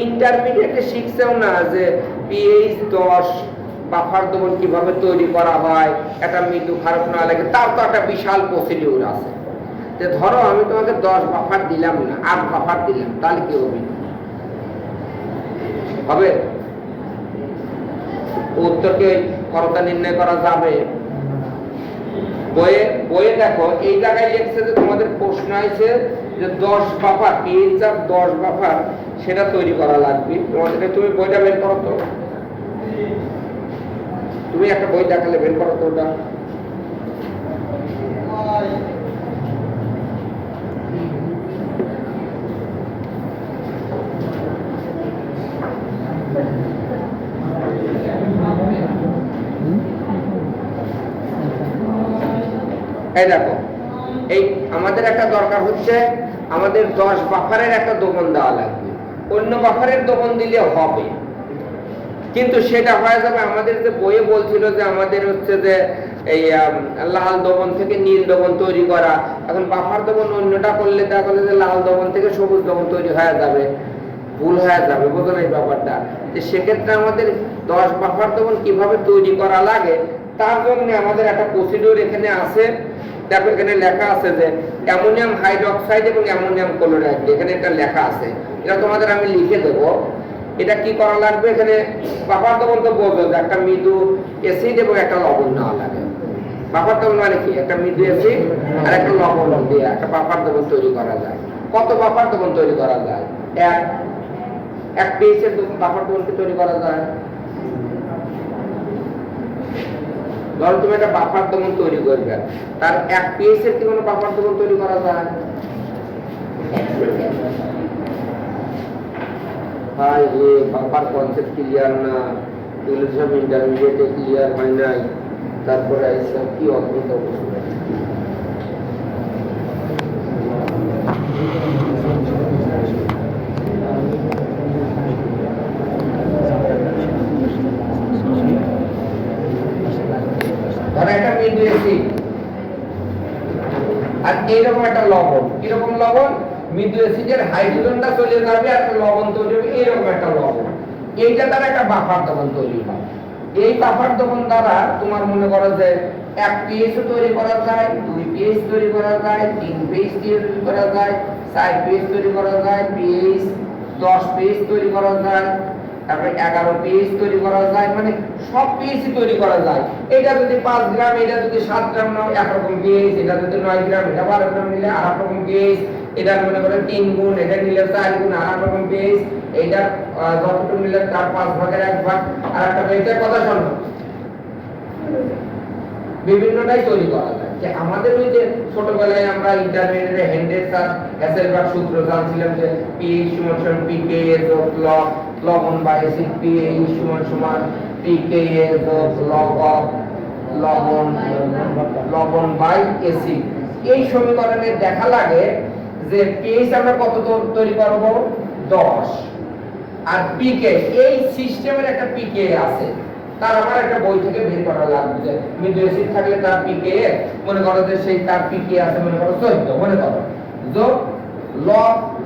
ইন্টারমিডিয়েটে শিখছেও না যে pH 10 buffer দ্রবণ কিভাবে তৈরি করা হয়, একটা মৃদু খারাপ না লাগে, তার তো একটা বিশাল প্রসিডিউর আছে। যে ধরো আমি তোমাকে 10 বাফার দিলাম না, 8 বাফার দিলাম, তাহলে কি হবে? হবে? উত্তরকে করতা নির্ণয় করা যাবে। বইয়ে দেখো এই জায়গায় লিখছে যে তোমাদের প্রশ্ন আছে যে 10 বাফার পিএইচ 10 বাফার সেটা তৈরি করা লাগবে তোমাদের। তুমি বইটা বের করো তো, তুমি একটা বই দেখালে বের করো তো ওটা। এই দেখো, এই আমাদের একটা দরকার হচ্ছে, আমাদের 10 বাফারের একটা দ্রবণ দেওয়া লাগবে। অন্য বাফারের দ্রবণ দিলে হবে, কিন্তু সেটা হয়ে যাবে আমাদের যে বইয়ে বলছিল যে আমাদের হচ্ছে যে এই লাল দ্রবণ থেকে নীল দ্রবণ তৈরি করা। এখন বাফার দ্রবণ অন্যটা করলে দেখা গেল যে লাল দ্রবণ থেকে সবুজ দ্রবণ তৈরি হয়ে যাবে, ভুল হয়ে যাবে, বোঝো না এই ব্যাপারটা? যে সেক্ষেত্রে আমাদের 10 বাফার দ্রবণ কিভাবে তৈরি করা লাগে তার জন্য আমাদের একটা প্রসিডিউর এখানে আছে। দেখো এখানে লেখা আছে যে অ্যামোনিয়াম হাইড্রোক্সাইড এবং অ্যামোনিয়াম ক্লোরাইড, এখানে একটা লেখা আছে, এটা তোমাদের আমি লিখে দেব। এটা কি করা লাগবে? এখানে বাফার দ্রবণ তো বলবো যে একটা মৃদু অ্যাসিড এবং একটা লবণ নেওয়া লাগে। বাফার দ্রবণ মানে কি? একটা মৃদু অ্যাসিড আর একটা লবণ দিয়ে একটা বাফার দ্রবণ তৈরি করা যায়। কত বাফার দ্রবণ তৈরি করা যায়? এক পিএইচ এর বাফার দ্রবণকে তৈরি করা যায়। ধরো তুমি একটা বাফার দ্রবণ তৈরি করবে, তার 1 পিএইচ এর কি কোনো বাফার দ্রবণ তৈরি করা যায়? ভাই এই বাফার কনসেপ্ট ক্লিয়ার না, ইলিশন ইন্টারমিডিয়েটে ক্লিয়ার হয় নাই, তারপরে এইসব কি অদ্ভুত অবস্থা। ধরো একটা মৃদু অ্যাসিড আর এইরকম একটা লবণ। কিরকম লবণ? মৃদু অ্যাসিডের হাইড্রোজেনটা চলে যাবে আর লবণ তৈরি হবে, এরকম একটা লবণ। এইটা দ্বারা একটা বাফার দ্রবণ তৈরি হয়। এই বাফার দ্রবণ দ্বারা তোমার মনে করো যে 1 পিএইচ তৈরি করা যায়, 2 পিএইচ তৈরি করা যায়, 3 পিএইচ তৈরি করা যায়, 4 পিএইচ তৈরি করা যায়, পিএইচ 10 পিএইচ তৈরি করা যায়, তারপরে 11 পিএইচ তৈরি করা যায়, মানে সব পিএইচ তৈরি করা যায়। এটা যদি 5 গ্রাম, এটা যদি 7 গ্রাম নাও একরকম পিএইচ, এটা যদি 9 গ্রাম, এটা 12 গ্রাম নিলে আর রকম পিএইচ, এটা মনে করে 3 গুণ, এটা নিলে 4 গুণ আর রকম পিএইচ, এটা যতটুকু নিলে তার 5 ভাগের 1 ভাগ আর একটা পিএইচের কথা শোনো। বিভিন্নটাই তৈরি করা যায়। যে আমাদের ওই যে ছোটবেলায় আমরা ইন্টারমিডিয়েটে হেনরিয়েটস হেসেলবার্গ সূত্র জানছিলাম যে পিএইচ সমান পিকেএ যোগ লবণ বা অ্যাসিড, পিএইচ সমান পিকেএ যোগ লবণ বাই অ্যাসিড। এই সমীকরণে দেখা লাগে যে পিএইচ আমরা কত তৈরি করব? 10। আর পিকে, এই সিস্টেমের একটা পিকে আছে, তার আমার একটা বই থেকে বের করা লাগবে যে মৃদু অ্যাসিড থাকলে তার পিকে মনে করো যে সেই তার পিকে আছে মনে করো 14, মনে করো যোগ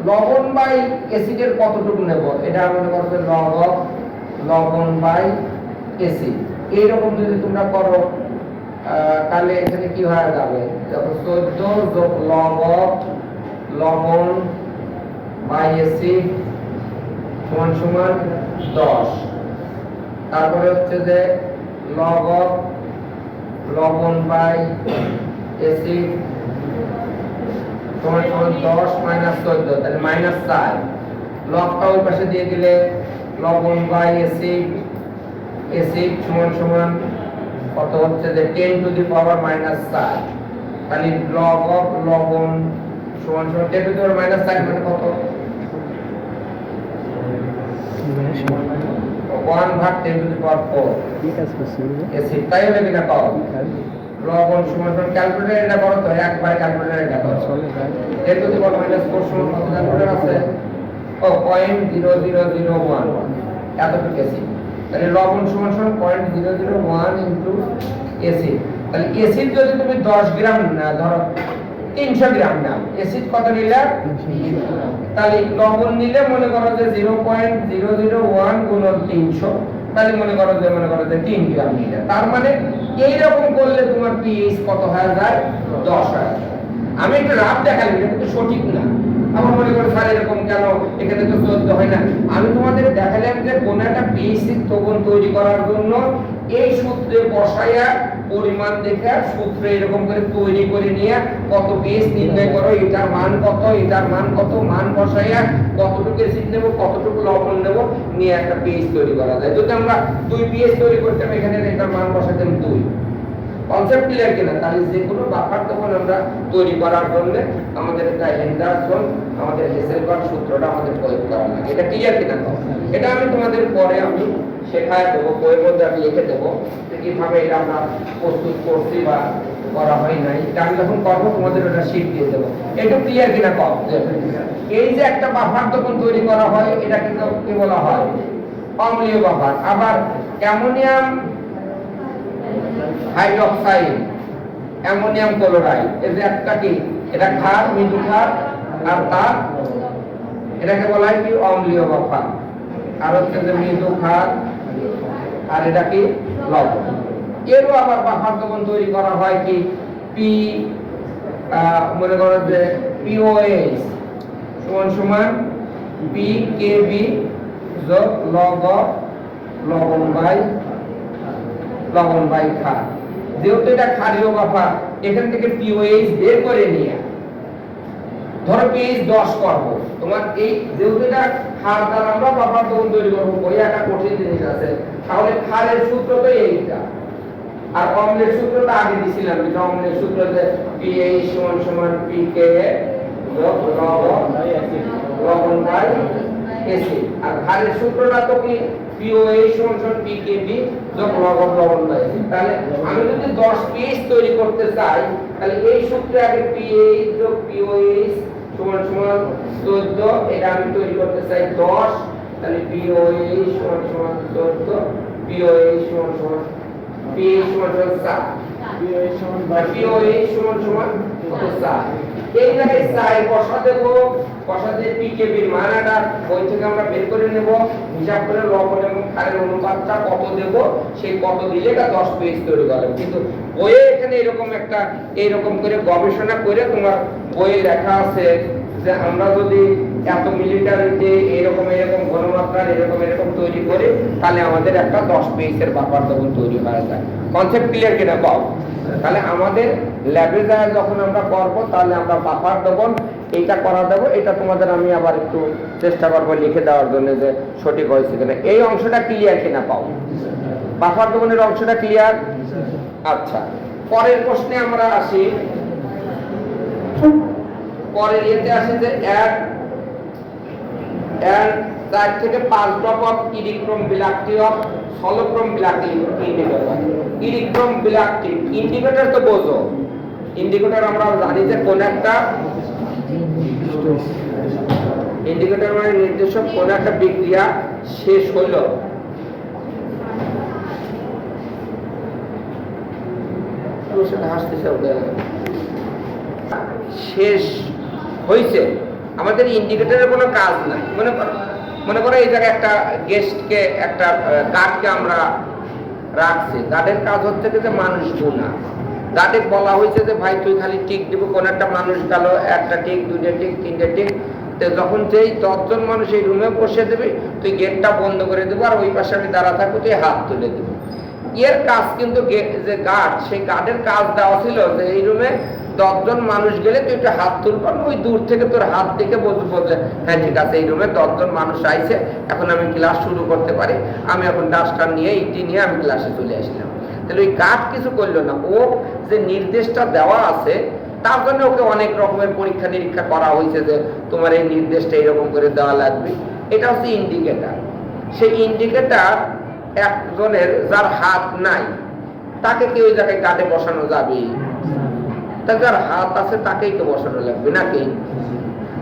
লবণ বাই অ্যাসিডের কতটুকু নেব, এটা মনে করো যে লবণ বাই অ্যাসিড। এইরকম যদি তোমরা করো তাহলে এখানে কি হয়ে যাবে? দেখো 14 যোগ লবণ বাই অ্যাসিড সমান 10। তারপরে হচ্ছে যে লবণ বাই অ্যাসিড সমান 10 মাইনাস 14, তাহলে -4। লগটা ওই পাশে দিয়ে দিলে লবণ বাই অ্যাসিড সমান কত হচ্ছে যে 10 টু দি পাওয়ার -4। তাহলে লবণ সমান 10 টু দি পাওয়ার -4 মানে কত? 1/10 টু দি পাওয়ার 4। ঠিক আছে অ্যাসিড, তাই হবে কিনা পাও? লবণ সমান ক্যালকুলেটর এটা করো তো, একবার ক্যালকুলেটর এটা করো। 10 টু দি পাওয়ার -4 সমান কত ক্যালকুলেটর আছে? 0.0001 এতটুকু অ্যাসিড। তাহলে লবণ সমান 0.001 ইনটু অ্যাসিড। তাহলে অ্যাসিড যদি তুমি 10 গ্রাম না ধরো 300 গ্রাম নাও, অ্যাসিড কত নিলে? তাহলে লবণ নিলে মনে করো যে 0.001 গুণন 300, তাহলে মনে করো যে 3 গ্রাম নিলে, তার মানে এইরকম করলে তোমার পিএইচ কত হয়ে যায়? 10 হয়ে যায়। আমি একটু রাফ দেখালাম, এটা কিন্তু সঠিক না। আবার মনে করো স্যার এরকম কেন, এখানে তো 14 হয় না। আমি তোমাদের দেখালাম যে কোন একটা পিএইচ দ্রবণ তৈরি করার জন্য এই সূত্রে বসায়া পরিমাণ দেখে সূত্রে এরকম করে তৈরি করে নিয়ে কত পিএইচ নির্ণয় করো, এটার মান কত, এটার মান কত, মান বসাইয়া কতটুকু অ্যাসিড নেব, কতটুকু লবণ নেব, নিয়ে একটা পিএইচ তৈরি করা যায়। যদি আমরা 2 পিএইচ তৈরি করতাম, এখানে এটার মান বসাতাম 2। কনসেপ্ট ক্লিয়ার কিনা? তাহলে যে কোনো বাফার তখন আমরা তৈরি করার জন্য আমাদের একটা হেন্ডারসন, আমাদের হেসেলবার্গ সূত্রটা আমাদের প্রয়োগ করা লাগে। এটা ক্লিয়ার কিনা? এটা আমি তোমাদের পরে আমি শেখায় দেবো, বইয়ের মধ্যে আমি লিখে দেবো কিভাবে এটা আমরা প্রস্তুত করছি বা করা হয় নাই। এটা আমি যখন করবো তোমাদের ওটা শীট দিয়ে দেবো। এটা ক্লিয়ার কিনা? কম। এই যে একটা বাফার তখন তৈরি করা হয়, এটা কিন্তু কি বলা হয়? অম্লীয় বাফার। আবার অ্যামোনিয়াম হাইড্রোক্সাইড, অ্যামোনিয়াম ক্লোরাইড, এই যে একটা কি, এটা ক্ষার, মৃদু ক্ষার, আর তার এটাকে বলা হয় কি? অম্লীয় বাফার। আর হচ্ছে যে মৃদু ক্ষার, আর এটা কি? লবণ। এরও আবার বাফার তখন তৈরি করা হয় কি? মনে করো যে পিওএইচ সমান পিকেবি যোগ লবণ বাই ক্ষার। যেহেতু এটা ক্ষারীয় বাফার, এখান থেকে পিওএইচ বের করে নিয়ে ধরো পিএইচ 10 করব, তোমার এই যেহেতু এটা ক্ষার দ্বারা আমরা বাফার তখন তৈরি করবো, ওই একটা কঠিন জিনিস আছে। তাহলে ক্ষারের সূত্র তো এইটা, আর অম্লের সূত্রটা আগে দিছিলাম। এটা অম্লের সূত্র যে পিএইচ সমান পিকে যোগ লবণ বাই অ্যাসিড। আর ক্ষারের সূত্রটা তো কি? পিওএইচ সমান পিকেবি যোগ লবণ বাই অ্যাসিড। তাহলে আমি যদি 10 পিএইচ তৈরি করতে চাই, তাহলে এই সূত্রে আগে পিএইচ যোগ পিওএইচ সমান 14, এটা আমি তৈরি করতে চাই 10, তাহলে পিওএইচ সমান 14, পিওএইচ সমান পিএইচ সমান 7, পিওএইচ সমান 7। এই জায়গায় চাই বসা দেব, বসাতে পিকেবির মানটা বই থেকে আমরা বের করে নেব, হিসাব করে লবণ এবং ক্ষারের অনুপাতটা কত দেব, সেই কত দিলে এটা 10 পিএইচ তৈরি করবে। কিন্তু বইয়ে এখানে এরকম করে গবেষণা করে তোমার বইয়ে লেখা আছে যে আমরা যদি এত মিলিটারিতে এরকম ঘনমাত্রার এরকম তৈরি করি, তাহলে আমাদের একটা 10 পিএইচের বাফার তখন তৈরি হয়ে যায়। কনসেপ্ট ক্লিয়ার কিনা? পাও। তাহলে আমাদের ল্যাবে যায় যখন আমরা করব, তাহলে আমরা বাফার দেবো, এইটা করা দেবো। এটা তোমাদের আমি আবার একটু চেষ্টা করবো লিখে দেওয়ার জন্য যে সঠিক হয়েছে কিনা। এই অংশটা ক্লিয়ার কিনা? পাও। বাফার দেবনের অংশটা ক্লিয়ার? আচ্ছা, পরের প্রশ্নে আমরা আসি। পরের ইয়েতে আসে যে 4 থেকে 5 drop of eriochrome black T of solochrome black T indicator. Eriochrome black T indicator তো বোঝো। ইন্ডিকেটর আমরা জানি যে কোন একটা ইন্ডিকেটর মানে নির্দেশক কোন একটা বিক্রিয়া শেষ হলো, শেষ হয়েছে, আমাদের ইন্ডিকেটরের কোনো কাজ নাই। মনে করো এই জায়গায় একটা গেস্টকে, একটা গার্ডকে আমরা রাখছি। গার্ডের কাজ হচ্ছে যে মানুষ গুনা। গার্ডে বলা হয়েছে যে ভাই তুই খালি টিক দিব, কোন একটা মানুষ গেল, একটা টিক, 2টা টিক, 3টে টিক। যখন যেই 10 জন মানুষ এই রুমে বসে দেবে, তুই গেটটা বন্ধ করে দেবো, আর ওই পাশে আমি দাঁড়া থাকবো, তুই হাত তুলে দেবো। এর কাজ কিন্তু যে গার্ড, সেই গার্ডের কাজ দেওয়া ছিল যে এই রুমে 10 জন মানুষ গেলে তুই একটা হাত তুলবো, ওই দূর থেকে তোর হাত দেখে বলবো যে হ্যাঁ ঠিক আছে, এই রুমে 10 জন মানুষ আইছে, এখন আমি ক্লাস শুরু করতে পারি। আমি এখন ডাস্টার নিয়ে ইটি নিয়ে আমি ক্লাসে চলে আসলাম। তাহলে ওই গার্ড কিছু করলো না, ও যে নির্দেশটা দেওয়া আছে তার জন্য ওকে অনেক রকমের পরীক্ষা নিরীক্ষা করা হয়েছে যে তোমার এই নির্দেশটা এরকম করে দেওয়া লাগবে। এটা হচ্ছে ইন্ডিকেটর। সেই ইন্ডিকেটর একজনের যার হাত নাই, তাকে কি ওই জায়গায় গার্ডে বসানো যাবে? তা যার হাত আছে তাকেই তো বসানো লাগবে নাকি?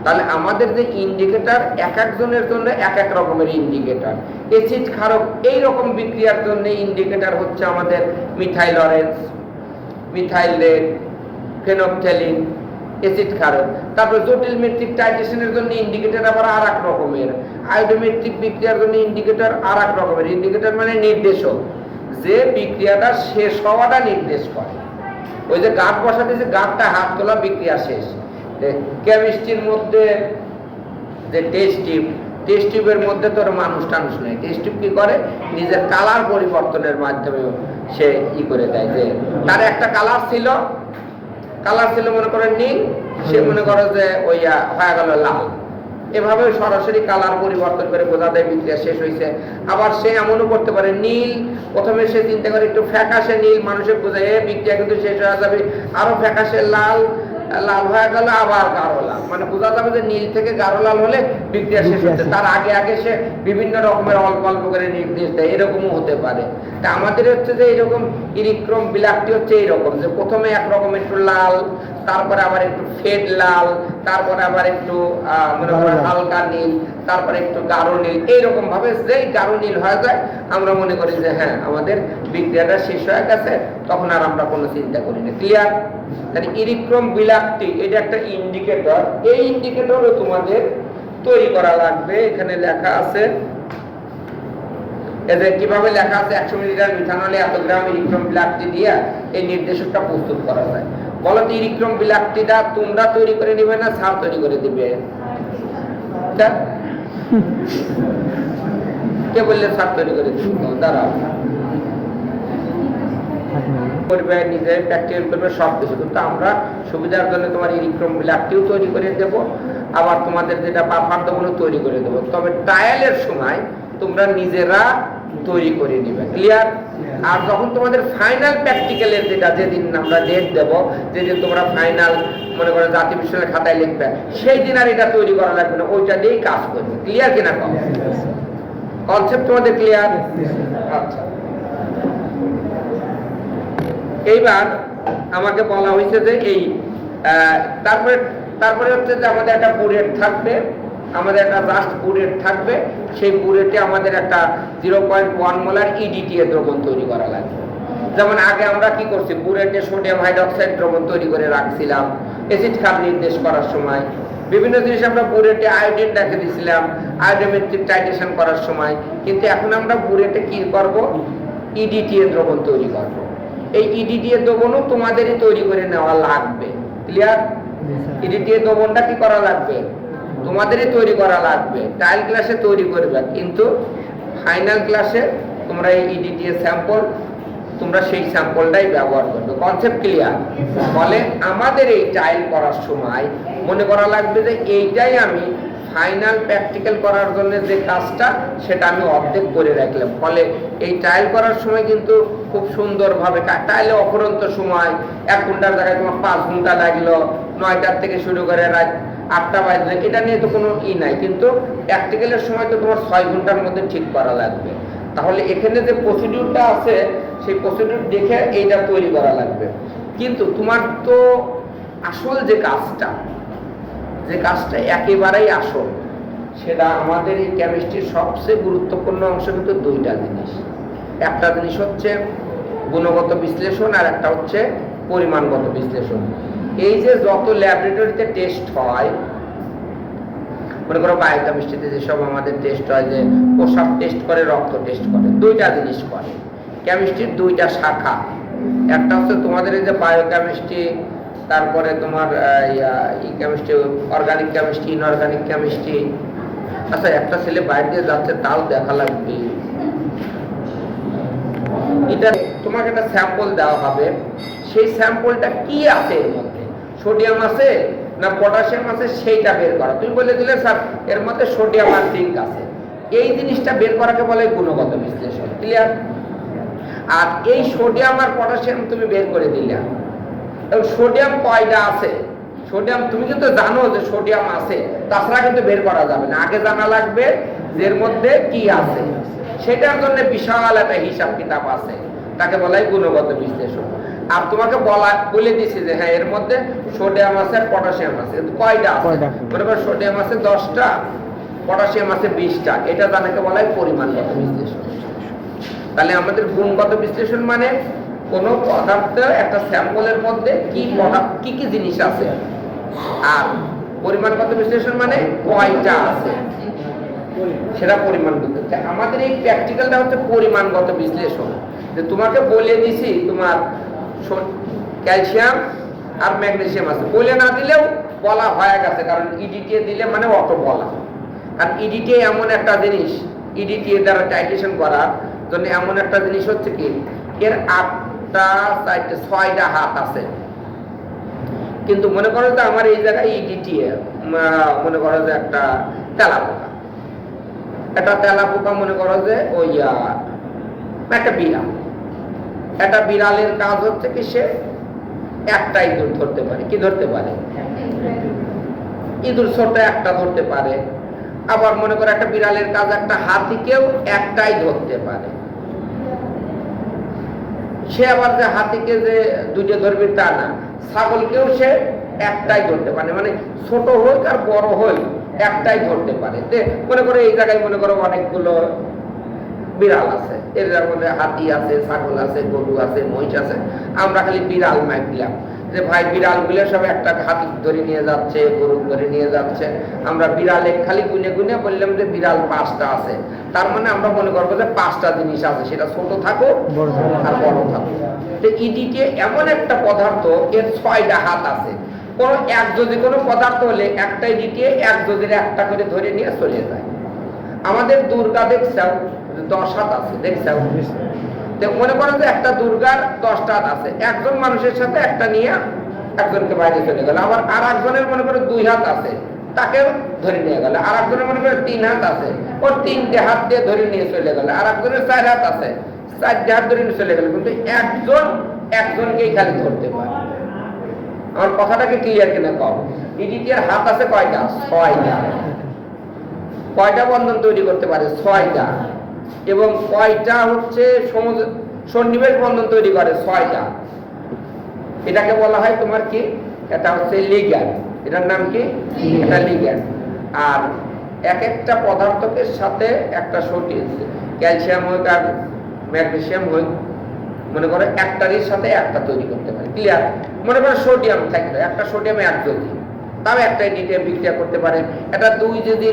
তাহলে আমাদের যে ইন্ডিকেটর, এক একজনের জন্য এক এক রকমের ইন্ডিকেটর। অ্যাসিড ক্ষারক এই রকম বিক্রিয়ার জন্য ইন্ডিকেটর হচ্ছে আমাদের methyl orange, methyl red, phenolphthalein, acid ক্ষারক। তারপর জটিল মেট্রিক টাইট্রেশনের জন্য ইন্ডিকেটর আবার আর এক রকমের, আয়োডোমেট্রিক বিক্রিয়ার জন্য ইন্ডিকেটর আর এক রকমের। ইন্ডিকেটর মানে নির্দেশক, যে বিক্রিয়াটা শেষ হওয়াটা নির্দেশ করে। ওই যে গাঁট বসাতে, যে গাঁটটা হাত তোলা বিক্রিয়া শেষ। কেমিস্ট্রির মধ্যে যে টেস্ট টিউবের মধ্যে তোর মানুষ টানুষ নেই। টেস্ট টিউব কি করে, নিজের কালার পরিবর্তনের মাধ্যমে সে ই করে দেয়। যে তার একটা কালার ছিল মনে করে নীল, সে মনে করে যে ওই হয়ে গেল লাল। এভাবে সরাসরি কালার পরিবর্তন করে বোঝা যায় বিক্রিয়া শেষ হয়েছে। আবার সে এমনও করতে পারে, নীল প্রথমে সে চিন্তা করে একটু ফ্যাকাশে নীল, মানুষের বোঝায় বিক্রিয়া কিন্তু শেষ হয়ে যাবে, আরো ফ্যাকাশে লাল হয়ে গেল, আবার গাঢ় লাল, মানে বোঝা যাবে যে নীল থেকে গাঢ় লাল হলে বিক্রিয়া শেষ হচ্ছে। তার আগে সে বিভিন্ন রকমের অল্প অল্প করে নির্দেশ দেয়, এরকমও হতে পারে। তা আমাদের হচ্ছে যে এইরকম ইরিক্রম বিলাকটি হচ্ছে এইরকম, যে প্রথমে একরকম একটু লাল, তারপরে আবার একটু ফেড লাল, তারপরে আবার একটু মনে করেন হালকা নীল, তারপরে একটু গাঢ় নীল। এইরকম ভাবে যেই গাঢ় নীল হয়ে যায় আমরা মনে করি যে হ্যাঁ আমাদের বিক্রিয়াটা শেষ হয়ে গেছে, তখন আর আমরা কোনো চিন্তা করি না। ক্লিয়ার? তাহলে ইরিক্রম বিলাকটি এটা একটা ইন্ডিকেটর। এই ইন্ডিকেটরও তোমাদের তৈরি করা লাগবে। এখানে লেখা আছে, এদের কিভাবে লেখা আছে, 100 মিলিলিটার মিথানলে এত গ্রাম ইরিক্রম বিলাকটি দিয়ে এই নির্দেশকটা প্রস্তুত করা যায়। বলো তো ইরিক্রম বিলাকটিটা তোমরা তৈরি করে নিবে না স্যার তৈরি করে দিবে? কে বললে স্যার তৈরি করে দিবে? দাঁড়াও, করবে, নিজে প্র্যাকটিক্যাল করবে সবকিছু, কিন্তু আমরা সুবিধার জন্য তোমার ইরিক্রম বিলাকটিও তৈরি করে দেব, আবার তোমাদের যেটা বাফার দেবো তৈরি করে দেবো। তবে ট্রায়ালের সময় তোমরা নিজেরা তৈরি করে নিবে। ক্লিয়ার? আর যখন তোমাদের ফাইনাল প্র্যাকটিক্যালের যেদিন আমরা ডেট দেব, যেদিন তোমরা ফাইনাল মনে করো জাতীয় বিশ্ববিদ্যালয়ের খাতায় লিখবে, সেই দিন আর এটা তৈরি করা লাগবে না, ওইটা দিয়েই কাজ করবে। ক্লিয়ার কিনা? কনসেপ্ট তোমাদের ক্লিয়ার? আচ্ছা, এইবার আমাকে বলা হয়েছে যে এই তারপরে হচ্ছে যে আমাদের একটা বুলেট থাকবে, আমাদের একটা জাস্ট বুলেট থাকবে। সেই বুলেটে আমাদের একটা 0.1 মোলার ইডিটিএ দ্রবণ তৈরি করা লাগবে। যেমন আগে আমরা কি করছি, বুলেটে সোডিয়াম হাইড্রোক্সাইড দ্রবণ তৈরি করে রাখছিলাম অ্যাসিড খাত নির্দেশ করার সময়। বিভিন্ন জিনিস আমরা বুলেটে আয়োডিন রেখে দিয়েছিলাম আয়োডোমেট্রিক টাইট্রেশন করার সময়। কিন্তু এখন আমরা বুলেটে কি করব, ইডিটিএ দ্রবণ তৈরি করব। এই ইডিটিএ দ্রবণও তোমাদেরই তৈরি করে নেওয়া লাগবে। ক্লিয়ার? ইডিটিএ দ্রবণটা কি করা লাগবে, তোমাদেরই তৈরি করা লাগবে। ট্রায়াল ক্লাসে তৈরি করবে, কিন্তু ফাইনাল ক্লাসে তোমরা এই ইডিটিএ স্যাম্পল তোমরা সেই স্যাম্পলটাই ব্যবহার করবে। Concept clear? ফলে আমাদের এই ট্রায়াল করার সময় মনে করা লাগবে যে এইটাই আমি ফাইনাল প্র্যাকটিক্যাল করার জন্য যে কাজটা সেটা আমি অর্ধেক করে রাখলাম। ফলে এই ট্রায়াল করার সময় কিন্তু খুব সুন্দরভাবে, ট্রায়ালে অপরন্ত সময় 1 ঘন্টার জায়গায় তোমার 5 ঘন্টা লাগলো, 9টার থেকে শুরু করে রাত 8টা বাজবে, এটা নিয়ে তো কোনো নাই। কিন্তু প্র্যাকটিক্যালের সময় তো তোমার 6 ঘন্টার মধ্যে ঠিক করা লাগবে। তাহলে এখানে যে প্রসিডিউরটা আছে সেই প্রসিডিউর দেখে এইটা তৈরি করা লাগবে। কিন্তু তোমার তো আসল যে কাজটা একেবারেই আসল, সেটা আমাদের এই কেমিস্ট্রির সবচেয়ে গুরুত্বপূর্ণ অংশ কিন্তু 2টা জিনিস। একটা জিনিস হচ্ছে গুণগত বিশ্লেষণ, আর একটা হচ্ছে পরিমাণগত বিশ্লেষণ। এই যে যত ল্যাবরেটরিতে টেস্ট হয়, মনে করো বায়োকেমিস্ট্রিতে যেসব আমাদের টেস্ট হয়, যে প্রস্রাব টেস্ট করে, রক্ত টেস্ট করে, 2টা জিনিস করে। কেমিস্ট্রির 2টা শাখা, একটা হচ্ছে তোমাদের এই যে বায়োকেমিস্ট্রি, তারপরে তোমার chemistry, organic chemistry, inorganic chemistry. আচ্ছা, একটা ছেলে বাইরে দিয়ে যাচ্ছে, তাও দেখা লাগবে। এটা তোমাকে একটা স্যাম্পল দেওয়া হবে, সেই স্যাম্পলটা কি আছে, এর মধ্যে সোডিয়াম আছে না পটাশিয়াম আছে, সেইটা বের করা। তুমি বলে দিলে স্যার এর মধ্যে সোডিয়াম আর জিঙ্ক আছে, এই জিনিসটা বের করাকে বলে গুণগত বিশ্লেষণ। ক্লিয়ার? আর এই সোডিয়াম আর পটাশিয়াম তুমি বের করে দিলে, এবং সোডিয়াম কয়টা আছে, সোডিয়াম তুমি কিন্তু জানো যে সোডিয়াম আছে, তাছাড়া কিন্তু বের করা যাবে না। আগে জানা লাগবে যে এর মধ্যে কি আছে, সেটার জন্য বিশাল একটা হিসাব কিতাব আছে, তাকে বলা হয় গুণগত বিশ্লেষণ। আর তোমাকে বলে দিছি যে হ্যাঁ এর মধ্যে সোডিয়াম আছে আর পটাশিয়াম আছে, কিন্তু কয়টা আছে, মনে করো সোডিয়াম আছে 10টা, পটাশিয়াম আছে 20টা, এটা জানাকে বলা হয় পরিমাণগত বিশ্লেষণ। তাহলে আমাদের গুণগত বিশ্লেষণ মানে কোন পদার্থ একটা স্যাম্পলের মধ্যে কি কি জিনিস আছে, আর পরিমাণগত বিশ্লেষণ মানে কয়টা আছে সেটা পরিমাণ বলতে। আমাদের এই প্র্যাকটিক্যালটা হচ্ছে পরিমাণগত বিশ্লেষণ, যে তোমাকে বলে দিছি তোমার ক্যালসিয়াম আর ম্যাগনেসিয়াম আছে, বলে না দিলেও বলা হয়ে গেছে, কারণ ইডিটিএ দিলে মানে অত বলা। কারণ ইডিটিএ এমন একটা জিনিস, ইডিটিএ দ্বারা টাইট্রেশন করার জন্য এমন একটা জিনিস হচ্ছে কি, এর 8টা 4টে 6টা হাত আছে। কিন্তু মনে করো যে আমার এই জায়গায় ইডিটিএ, মনে করো যে একটা তেলাপোকা, একটা তেলাপোকা মনে করো যে ওই একটা বিড়াল, একটা বিড়ালের কাজ হচ্ছে কি সে একটা ইঁদুর ধরতে পারে। কি ধরতে পারে? ইঁদুর ছোট একটা ধরতে পারে। আবার মনে করো একটা বিড়ালের কাজ একটা হাতিকেও একটাই ধরতে পারে। সে আবার যে হাতিকে যে দুইটা ধরবে তা না, ছাগলকেও সে একটাই ধরতে পারে, মানে ছোট হোক আর বড় হোক একটাই ধরতে পারে। মনে করো এই জায়গায় মনে করো অনেকগুলো বিড়াল আছে, এর মধ্যে হাতি আছে, ছাগল আছে, গরু আছে, মহিষ আছে। আমরা খালি বিড়াল মাইক দিলাম যে ভাই বিড়াল গুলো সব একটা হাতি ধরে নিয়ে যাচ্ছে, গরু ধরে নিয়ে যাচ্ছে। আমরা বিড়ালে খালি গুনে গুনে বললাম যে বিড়াল 5টা আছে, তার মানে আমরা মনে করবো যে 5টা জিনিস আছে, সেটা ছোট থাকুক আর বড় থাকুক। তো ইডিটিএ এমন একটা পদার্থ, এর 6টা হাত আছে। কোন এক যদি কোনো পদার্থ হলে একটা ইডিটিএ এক যদি একটা করে ধরে নিয়ে চলে যায়। আমাদের দুর্গা দেখছাও 10 হাত আছে, দেখছাও? মনে করো যে একটা দুর্গার 10টা হাত আছে, একজন মানুষের সাথে একটা নিয়ে একজনকে বাইরে চলে গেল। আবার আর একজনের মনে করো 2 হাত আছে, তাকেও ধরে নিয়ে গেল। আর একজনের মনে করো 3 হাত আছে, ওর 3টে হাত দিয়ে ধরে নিয়ে চলে গেল। আর একজনের 4 হাত আছে, 4টে হাত ধরে নিয়ে চলে গেল। কিন্তু একজন একজনকেই খালি ধরতে পারে। আমার কথাটাকে ক্লিয়ার কিনা কম? ইডিটিএর হাত আছে কয়টা? 6টা। কয়টা বন্ধন তৈরি করতে পারে? 6টা। এবং কয়টা হচ্ছে সন্নিবেশ বন্ধন তৈরি করে? 6টা। এটাকে বলা হয় তোমার কি, এটা হচ্ছে লিগ্যান্ড। এটার নাম কি? এটা লিগ্যান্ড। আর এক একটা পদার্থকের সাথে একটা ক্যালসিয়াম হোক আর ম্যাগনেসিয়াম হোক, মনে করো একটার সাথে একটা তৈরি করতে পারে। ক্লিয়ার? মনে করো সোডিয়াম থাকলে, একটা সোডিয়াম 1 যদি, তাও একটা ইডিটিএ বিক্রিয়া করতে পারে। এটা 2 যদি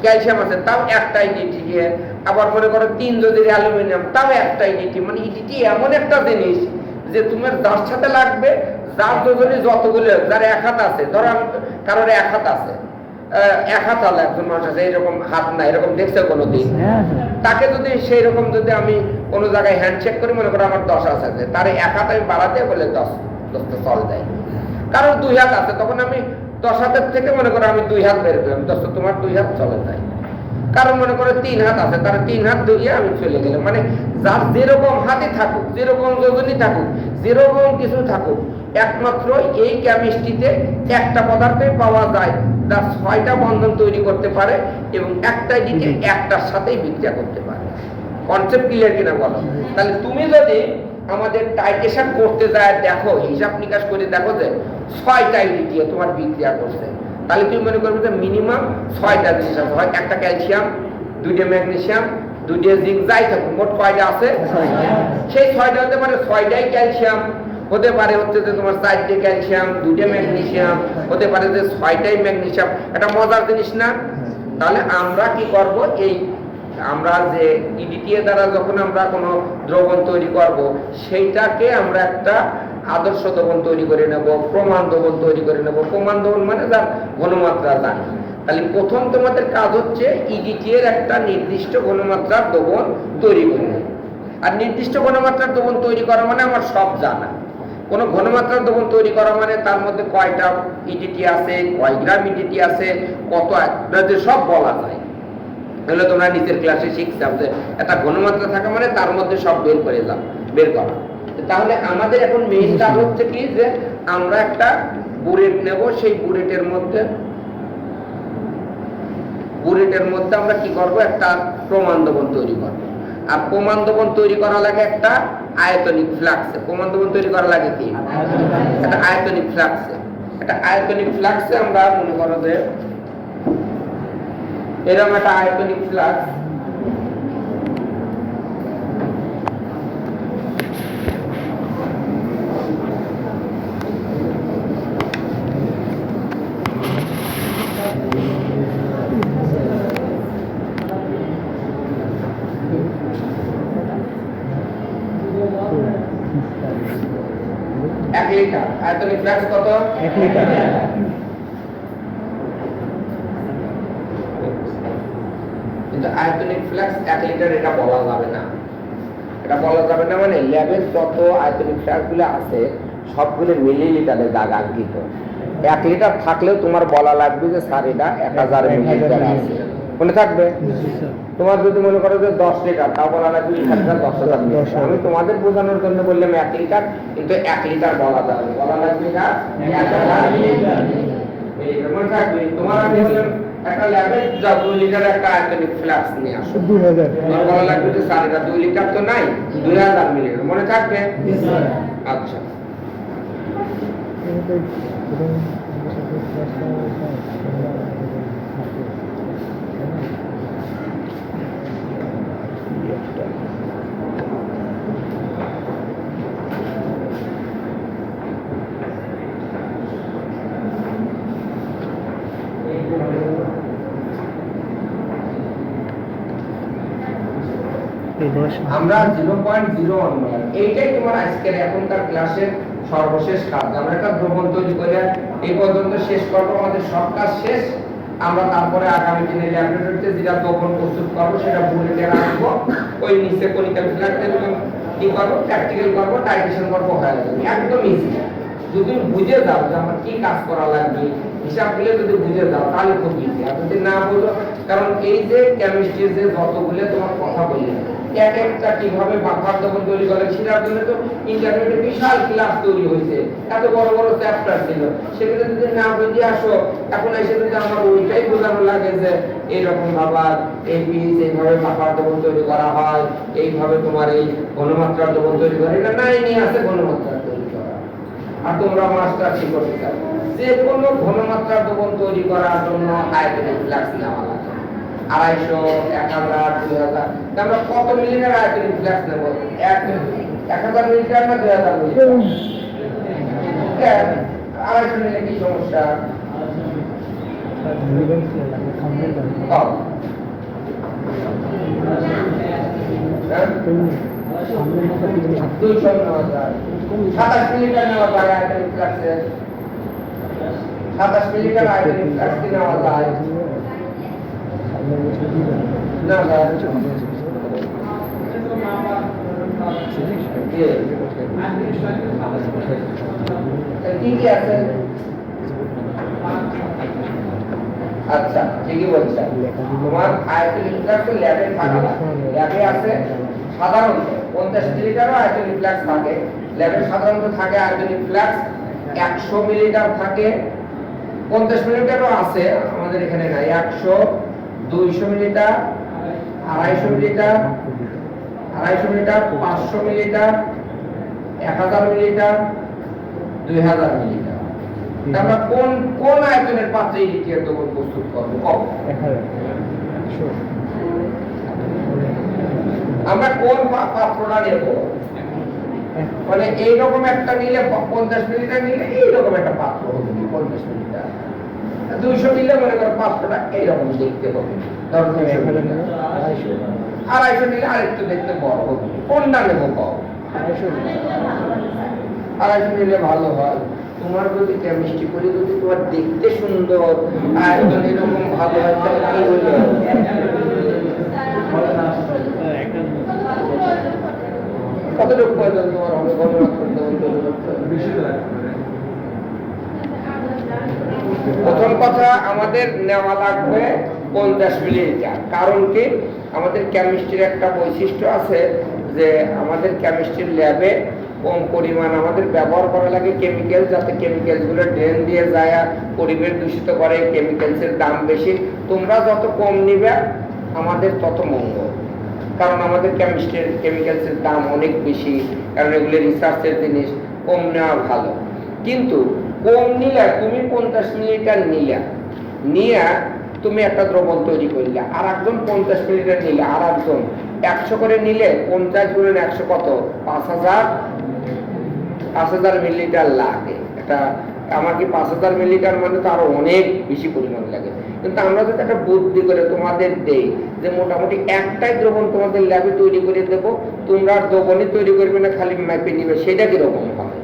ক্যালসিয়াম আছে, তাও একটা ইডিটিএ। আবার মনে করো 3 যদি অ্যালুমিনিয়াম, তাও একটা ইডিটিএ। মানে ইডিটিএ এমন একটা জিনিস যে তোমার যার সাথে লাগবে, যার যদি যতগুলো, যার 1 হাত আছে, ধরো কারোর 1 হাত আছে, 1 হাত আলা একজন মানুষ আছে, এরকম হাত না, এরকম দেখছে কোনোদিন? তাকে যদি সেই রকম যদি আমি কোনো জায়গায় হ্যান্ডশেক করি, মনে করো আমার 10 হাত আছে, তার 1 হাত আমি বাড়াতে বলে 10 চল যায়। কারোর 2 হাত আছে, তখন আমি 10 হাতের থেকে মনে করো আমি 2 হাত বের করলাম, তোমার 2 হাত চলে যায়। কারণ মনে করো 3 হাত আছে, তার 3 হাত ধরিয়ে আমি চলে গেলাম। মানে যার যেরকম হাতে থাকুক, যেরকম যোজনই থাকুক, যেরকম কিছু থাকুক, একমাত্র এই কেমিস্ট্রিতে একটা পদার্থে পাওয়া যায় যা 6টা বন্ধন তৈরি করতে পারে এবং একটা দিকে একটার সাথেই বিক্রিয়া করতে পারে। কনসেপ্ট ক্লিয়ার কিনা বলো? তাহলে তুমি যদি আমাদের টাইট্রেশন করতে যায়, দেখো হিসাব নিকাশ করে দেখো যে 6টা ইডিটিএ তোমার বিক্রিয়া করছে, তাহলে তুমি মনে করবে যে মিনিমাম 6টা জিনিস আছে। হয় একটা ক্যালসিয়াম, 2টে ম্যাগনেসিয়াম, 2টে জিঙ্ক, যাই থাকুক, মোট কয়টা আছে? সেই 6টা হতে পারে 6টাই ক্যালসিয়াম, হতে পারে হচ্ছে যে তোমার 4টে ক্যালসিয়াম, 2টে ম্যাগনেসিয়াম, হতে পারে যে 6টাই ম্যাগনেসিয়াম। এটা মজার জিনিস না? তাহলে আমরা কি করব, এই আমরা যে ইডিটিএ দ্বারা যখন আমরা কোনো দ্রবণ তৈরি করব, সেইটাকে আমরা একটা আদর্শ দ্রবণ তৈরি করে নেব, প্রমাণ দ্রবণ তৈরি করে নেব। প্রমাণ দ্রবণ মানে যার ঘনমাত্রা জানি। তাহলে প্রথম তোমাদের কাজ হচ্ছে ইডিটিএর একটা নির্দিষ্ট ঘনমাত্রার দ্রবণ তৈরি করে নেব। আর নির্দিষ্ট ঘনমাত্রার দ্রবণ তৈরি করা মানে আমার সব জানা। কোনো ঘনমাত্রার দ্রবণ তৈরি করা মানে তার মধ্যে কয়টা ইডিটি আছে, কয় গ্রাম ইডিটি আছে, কত সব বলা যায়। তাহলে তোমরা নিচের ক্লাসে শিখছাম যে একটা ঘনমাত্রা থাকা মানে তার মধ্যে সব বের করা। তাহলে আমাদের এখন মেইন কাজ হচ্ছে কি, যে আমরা একটা বুলেট নেব, সেই বুলেটের মধ্যে আমরা কি করব, একটা প্রমাণ দ্রবণ তৈরি করব। আর প্রমাণ দ্রবণ তৈরি করা লাগে একটা আয়তনিক ফ্লাক্সে। প্রমাণ দ্রবণ তৈরি করা লাগে কি, একটা আয়তনিক ফ্লাক্সে। একটা আয়তনিক ফ্লাক্সে আমরা মনে করো যে এরকম একটা আয়তনিক ফ্লাক্স, লিটার। আয়তনিক ফ্লাক্স কত? 1 লিটার। কিন্তু আয়তনিক ফ্লাক্স 1 লিটার এটা বলা যাবে না। এটা বলা যাবে না মানে ল্যাবের যত আয়তনিক ফ্লাক্স গুলো আছে সবগুলো মিলিলিটারে দাগ আঙ্কিত। 1 লিটার থাকলেও তোমার বলা লাগবে যে স্যার এটা 1000 মিলিলিটার আছে, মনে থাকবে। তোমার যদি মনে করো যে 10 লিটার, তাও বলা লাগবে 10,000 মিলিলিটার। আমি তোমাদের বোঝানোর জন্য বললাম 1 লিটার, কিন্তু 1 লিটার বলা যাবে না, বলা লাগবে এটা 1000 মিলিলিটার। মনে থাকবে। তোমার আমি বললাম একটা ল্যাবে 2 লিটার একটা আয়তনিক ফ্লাক্স নিয়ে আসো, 2000। তোমার বলা লাগবে যে স্যার এটা 2 লিটার তো নাই, 2000 মিলিলিটার, মনে থাকবে। আচ্ছা, আমরা 0.01 মোলার, এইটাই তোমার আজকের এখনকার ক্লাসের সর্বশেষ কাজ। আমরা একটা দ্রবণ তৈরি করে এই পর্যন্ত শেষ করবো, আমাদের সব কাজ শেষ। আমরা তারপরে আগামী দিনে ল্যাবরেটরিতে যেটা দ্রবণ প্রস্তুত করবো সেটা বুলেটে রাখবো, ওই নিচে কনিক্যাল ফ্ল্যাটে কি করবো, প্র্যাকটিক্যাল করবো, টাইটেশন করবো, হয়ে যাবে। একদম ইজি। যদি বুঝে যাও যে আমার কি কাজ করা লাগবে, হিসাবগুলো যদি বুঝে যাও তাহলে খুব ইজি। আর যদি না বুঝো, কারণ এই যে কেমিস্ট্রির যে যতগুলো তোমার কথা বললে এক একটা কিভাবে বাফার দ্রবণ তৈরি করে সেটার জন্য তো ইন্টারনেটে বিশাল ক্লাস তৈরি হয়েছে, এত বড় বড় চ্যাপ্টার ছিল। সেগুলো যদি না বুঝে আসো, এখন এসে যদি আমার ওইটাই বোঝানো লাগে যে এইরকম বাবার এই পিস এইভাবে বাফার দ্রবণ তৈরি করা হয়, এইভাবে তোমার এই ঘনমাত্রার দ্রবণ তৈরি করে, এটা নাই নিয়ে আসে ঘনমাত্রা তৈরি করা। আর তোমরা মাস্টার কি করতে চাও, যে কোনো ঘনমাত্রার দ্রবণ তৈরি করার জন্য আয়তনিক ফ্লাক্স নেওয়া লাগে 250, 1000, 2000। আমরা কত মিলিলিটার আয়তনিক ফ্লাক্স নেব? 1000 মিলিলিটার না 2000 মিলিলিটার? 250 নিলে কি সমস্যা? কম। 200 নেওয়া যায়, 27 মিলিলিটার নেওয়া যায় আয়তনিক ফ্লাক্সে। 27 মিলিলিটার আয়তনিক ফ্লাক্স কি নেওয়া যায়? না না, কি কি আছে? আচ্ছা, ঠিকই বলছেন। তোমার আয়তনিক ফ্লাক্স ল্যাবে থাকা লাগে, ল্যাবে আছে সাধারণত 50 মিলিলিটারও আয়তনিক ফ্লাক্স থাকে। ল্যাবে সাধারণত থাকে আয়তনিক ফ্লাক্স 100 মিলিলিটার থাকে, 50 মিলিলিটারও আছে, আমাদের এখানে নাই। 100, 200 millilitre, 250 millilitre, 250 millilitre, 500 millilitre, 1000 millilitre, 2000 millilitre. আমরা কোন কোন আয়তনের পাত্রে এই লিটার দ্রবণ প্রস্তুত করব? আমরা কোন পাত্রটা নেব? মানে এইরকম একটা নিলে 50 মিলিলিটার নিলে এইরকম একটা পাত্র হবে 50 মিলিলিটার। 200 নিলে মনে করো পাত্রটা এইরকম দেখতে হবে। ধরো 200 মিলিলিটার। 250 নিলে আরেকটু দেখতে বড় হবে। কোনটা নেব কও? 250 নিলে ভালো হয়। তোমার যদি কেমিস্ট্রি করে যদি তোমার দেখতে সুন্দর, আয়তন এরকম ভালো হয়, তাহলে কি হলো? কতটুকু প্রয়োজন তোমার হবে? প্রথম কথা, আমাদের নেওয়া লাগবে 50 মিলিলিটার। কারণ কি, আমাদের কেমিস্ট্রির একটা বৈশিষ্ট্য আছে যে আমাদের কেমিস্ট্রির ল্যাবে কম পরিমাণ আমাদের ব্যবহার করা লাগে কেমিক্যাল, যাতে কেমিক্যালস গুলো ড্রেন দিয়ে যায়, পরিবেশ দূষিত করে, কেমিক্যালসের দাম বেশি। তোমরা যত কম নিবে আমাদের তত মঙ্গল, কারণ আমাদের কেমিস্ট্রির কেমিক্যালসের দাম অনেক বেশি, কারণ এগুলো রিসার্চের জিনিস, কম নেওয়া ভালো। কিন্তু কম নিলে তুমি 50 মিলিলিটার নিয়ে তুমি একটা দ্রবণ তৈরি করলে, আর একজন 50 মিলিলিটার নিলে, আর একজন 100 করে নিলে 50 গুণন 100 কত? 5000 মিলিলিটার লাগে। এটা আমার কি 5000 মিলিলিটার মানে তো আরো অনেক বেশি পরিমাণ লাগে। কিন্তু আমরা যদি একটা বুদ্ধি করে তোমাদের দেই যে মোটামুটি একটাই দ্রবণ তোমাদের ল্যাবে তৈরি করে দেবো, তোমরা আর দ্রবণই তৈরি করবে না, খালি ম্যাপে নিবে, সেটা কিরকম হবে?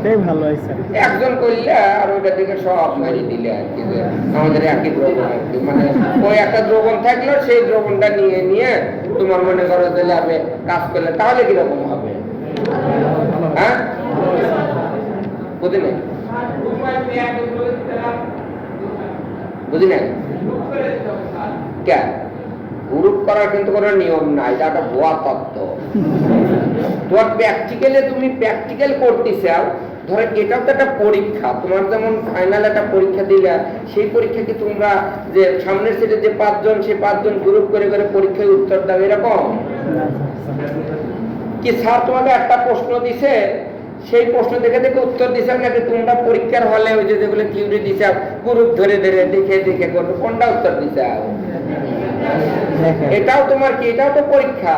এটাই ভালো হয়েছে। একজন করলে আর ওইটার দিকে সব মারি দিলে আর কি, যে আমাদের একই দ্রবণ আর কি, মানে ওই একটা দ্রবণ থাকলো সেই দ্রবণটা নিয়ে নিয়ে তোমার মনে করো যে ল্যাবে কাজ করলে তাহলে কিরকম হবে? হ্যাঁ, বুঝি নাই বুঝি নাই কেন গ্রুপ করার কিন্তু কোনো নিয়ম নাই, এটা একটা ভুয়া তত্ত্ব। তোমার প্র্যাকটিক্যালে তুমি প্র্যাকটিক্যাল করতে চাও, ধরো এটাও তো একটা পরীক্ষা, তোমার যেমন ফাইনাল একটা পরীক্ষা দিলে সেই পরীক্ষা কি তোমরা যে সামনের সিটে যে 5 জন সে 5 জন গ্রুপ করে করে পরীক্ষায় উত্তর দাও এরকম কি? স্যার তোমাকে একটা প্রশ্ন দিছে, সেই প্রশ্ন দেখে দেখে উত্তর দিছে নাকি তোমরা পরীক্ষার হলে ওই যে যেগুলো থিওরি দিছে গ্রুপ ধরে ধরে দেখে দেখে করবে, কোনটা উত্তর দিছে? এটাও তোমার কি, এটাও তো পরীক্ষা।